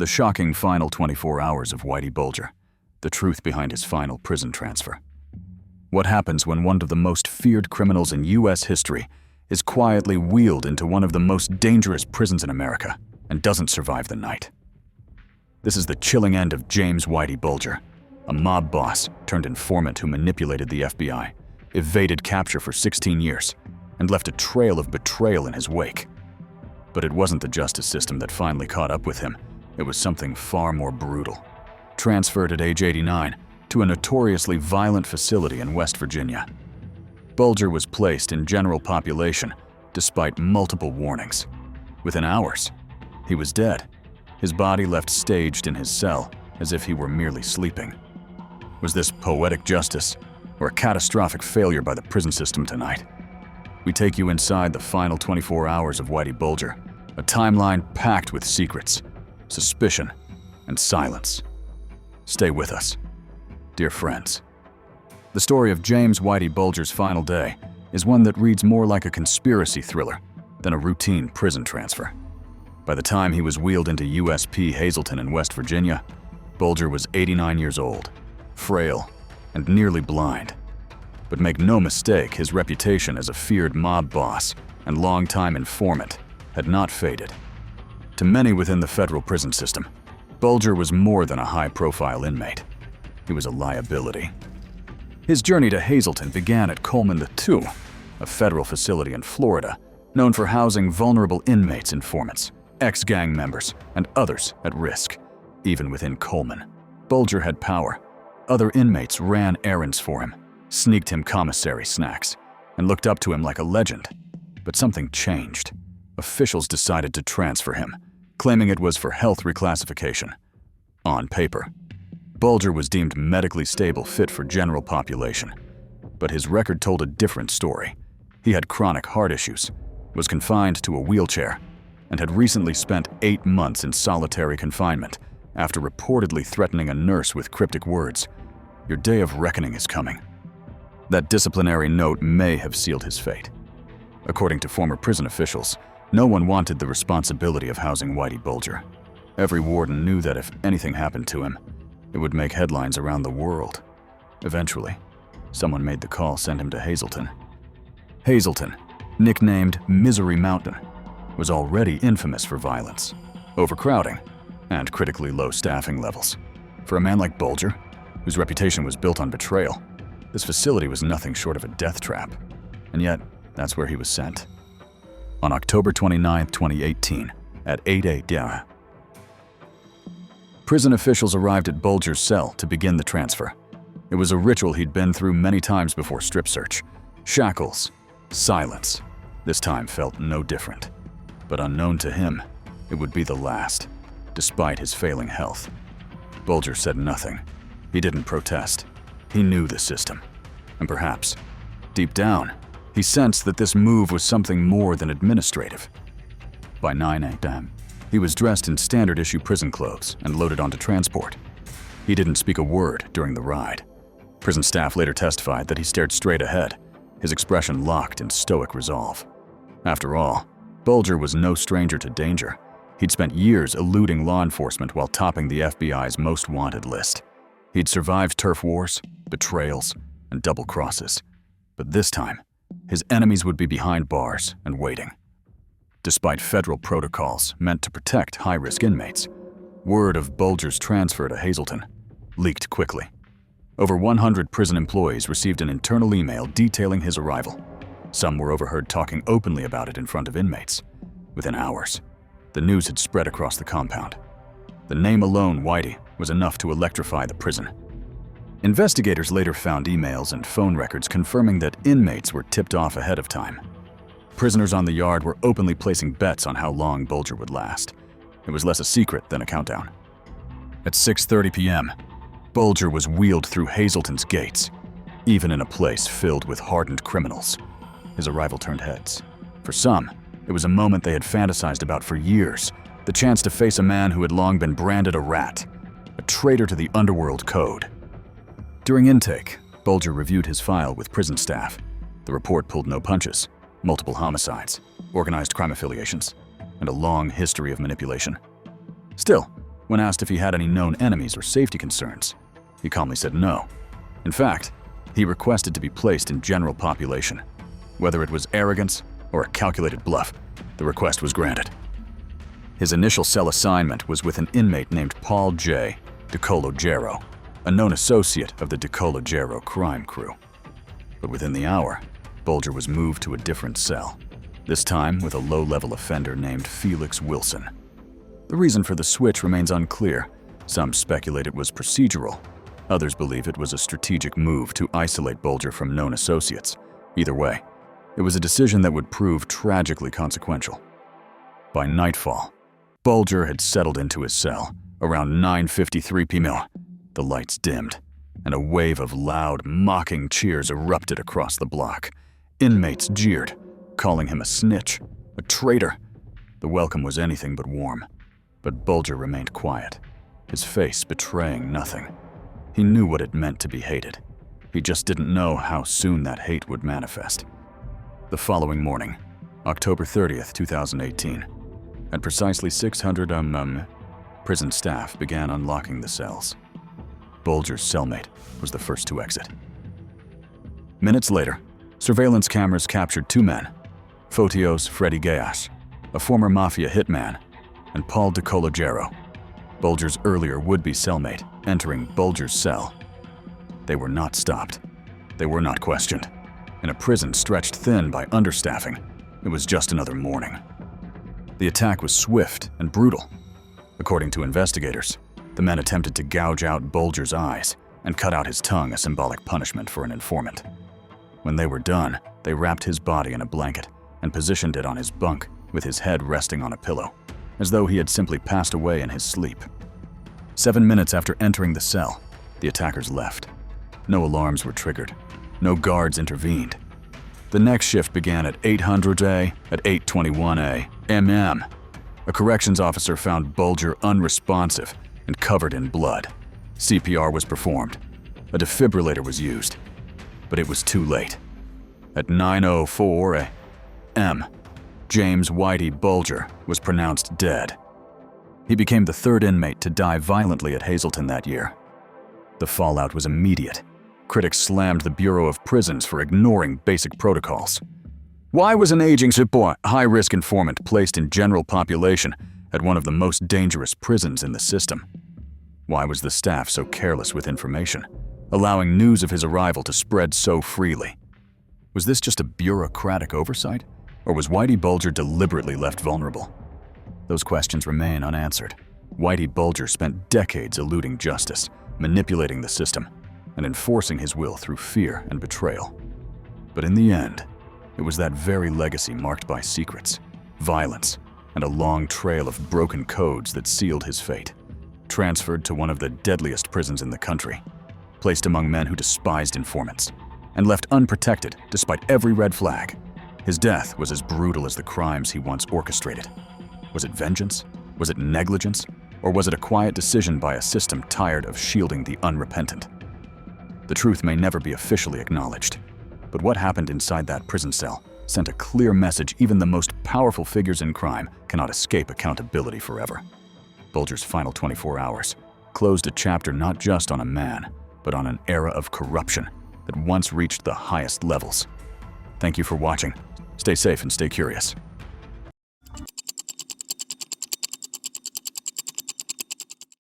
The shocking final 24 hours of Whitey Bulger, the truth behind his final prison transfer. What happens when one of the most feared criminals in U.S. history is quietly wheeled into one of the most dangerous prisons in America and doesn't survive the night? This is the chilling end of James Whitey Bulger, a mob boss turned informant who manipulated the FBI, evaded capture for 16 years, and left a trail of betrayal in his wake. But it wasn't the justice system that finally caught up with him. It was something far more brutal. Transferred at age 89 to a notoriously violent facility in West Virginia, Bulger was placed in general population despite multiple warnings. Within hours, he was dead, his body left staged in his cell as if he were merely sleeping. Was this poetic justice or a catastrophic failure by the prison system tonight? We take you inside the final 24 hours of Whitey Bulger, a timeline packed with secrets, suspicion, and silence. Stay with us, dear friends. The story of James Whitey Bulger's final day is one that reads more like a conspiracy thriller than a routine prison transfer. By the time he was wheeled into USP Hazleton in West Virginia, Bulger was 89 years old, frail, and nearly blind. But make no mistake, his reputation as a feared mob boss and longtime informant had not faded. To many within the federal prison system, Bulger was more than a high-profile inmate. He was a liability. His journey to Hazleton began at Coleman II, a federal facility in Florida, known for housing vulnerable inmates, informants, ex-gang members, and others at risk. Even within Coleman, Bulger had power. Other inmates ran errands for him, sneaked him commissary snacks, and looked up to him like a legend. But something changed. Officials decided to transfer him, claiming it was for health reclassification. On paper, Bulger was deemed medically stable, fit for general population. But his record told a different story. He had chronic heart issues, was confined to a wheelchair, and had recently spent 8 months in solitary confinement after reportedly threatening a nurse with cryptic words, "Your day of reckoning is coming." That disciplinary note may have sealed his fate. According to former prison officials, no one wanted the responsibility of housing Whitey Bulger. Every warden knew that if anything happened to him, it would make headlines around the world. Eventually, someone made the call, send him to Hazleton. Hazleton, nicknamed Misery Mountain, was already infamous for violence, overcrowding, and critically low staffing levels. For a man like Bulger, whose reputation was built on betrayal, this facility was nothing short of a death trap. And yet, that's where he was sent. On October 29, 2018, at 8 a.m., prison officials arrived at Bulger's cell to begin the transfer. It was a ritual he'd been through many times before strip search. Shackles, silence. This time felt no different. But unknown to him, it would be the last, despite his failing health. Bulger said nothing. He didn't protest. He knew the system. And perhaps, deep down, he sensed that this move was something more than administrative. By 9 a.m., he was dressed in standard-issue prison clothes and loaded onto transport. He didn't speak a word during the ride. Prison staff later testified that he stared straight ahead, his expression locked in stoic resolve. After all, Bulger was no stranger to danger. He'd spent years eluding law enforcement while topping the FBI's most wanted list. He'd survived turf wars, betrayals, and double crosses. But this time, his enemies would be behind bars and waiting. Despite federal protocols meant to protect high-risk inmates, word of Bulger's transfer to Hazleton leaked quickly. Over 100 prison employees received an internal email detailing his arrival. Some were overheard talking openly about it in front of inmates. Within hours, the news had spread across the compound. The name alone, Whitey, was enough to electrify the prison. Investigators later found emails and phone records confirming that inmates were tipped off ahead of time. Prisoners on the yard were openly placing bets on how long Bulger would last. It was less a secret than a countdown. At 6:30 p.m., Bulger was wheeled through Hazleton's gates, even in a place filled with hardened criminals. His arrival turned heads. For some, it was a moment they had fantasized about for years, the chance to face a man who had long been branded a rat, a traitor to the underworld code. During intake, Bulger reviewed his file with prison staff. The report pulled no punches: multiple homicides, organized crime affiliations, and a long history of manipulation. Still, When asked if he had any known enemies or safety concerns, he calmly said no. In fact, he requested to be placed in general population. Whether it was arrogance or a calculated bluff, the request was granted. His initial cell assignment was with an inmate named Paul J. DiCologero, a known associate of the DiCologero crime crew. But within the hour, Bulger was moved to a different cell, this time with a low-level offender named Felix Wilson. The reason for the switch remains unclear. Some speculate it was procedural. Others believe it was a strategic move to isolate Bulger from known associates. Either way, it was a decision that would prove tragically consequential. By nightfall, Bulger had settled into his cell. Around 9:53 p.m., the lights dimmed, and a wave of loud, mocking cheers erupted across the block. Inmates jeered, calling him a snitch, a traitor. The welcome was anything but warm. But Bulger remained quiet, his face betraying nothing. He knew what it meant to be hated. He just didn't know how soon that hate would manifest. The following morning, October 30th, 2018, at precisely 600 prison staff began unlocking the cells. Bulger's cellmate was the first to exit. Minutes later, surveillance cameras captured two men, Fotios Freddy Gayas, a former mafia hitman, and Paul DiCologero, Bulger's earlier would-be cellmate, entering Bulger's cell. They were not stopped. They were not questioned. In a prison stretched thin by understaffing, it was just another morning. The attack was swift and brutal. According to investigators, the men attempted to gouge out Bulger's eyes and cut out his tongue, a symbolic punishment for an informant. When they were done, they wrapped his body in a blanket and positioned it on his bunk with his head resting on a pillow, as though he had simply passed away in his sleep. 7 minutes after entering the cell, the attackers left. No alarms were triggered. No guards intervened. The next shift began at 800 A at 8:21 a.m. A corrections officer found Bulger unresponsive and covered in blood. CPR was performed. A defibrillator was used. But it was too late. At 9:04 a.m., James Whitey Bulger was pronounced dead. He became the third inmate to die violently at Hazleton that year. The fallout was immediate. Critics slammed the Bureau of Prisons for ignoring basic protocols. Why was an aging high-risk informant placed in general population at one of the most dangerous prisons in the system? Why was the staff so careless with information, allowing news of his arrival to spread so freely? Was this just a bureaucratic oversight, or was Whitey Bulger deliberately left vulnerable? Those questions remain unanswered. Whitey Bulger spent decades eluding justice, manipulating the system, and enforcing his will through fear and betrayal. But in the end, it was that very legacy marked by secrets, violence, and a long trail of broken codes that sealed his fate. Transferred to one of the deadliest prisons in the country, placed among men who despised informants, and left unprotected despite every red flag. His death was as brutal as the crimes he once orchestrated. Was it vengeance? Was it negligence? Or was it a quiet decision by a system tired of shielding the unrepentant? The truth may never be officially acknowledged, but what happened inside that prison cell sent a clear message even the most powerful figures in crime cannot escape accountability forever. Bulger's final 24 hours closed a chapter not just on a man, but on an era of corruption that once reached the highest levels. Thank you for watching. Stay safe and stay curious.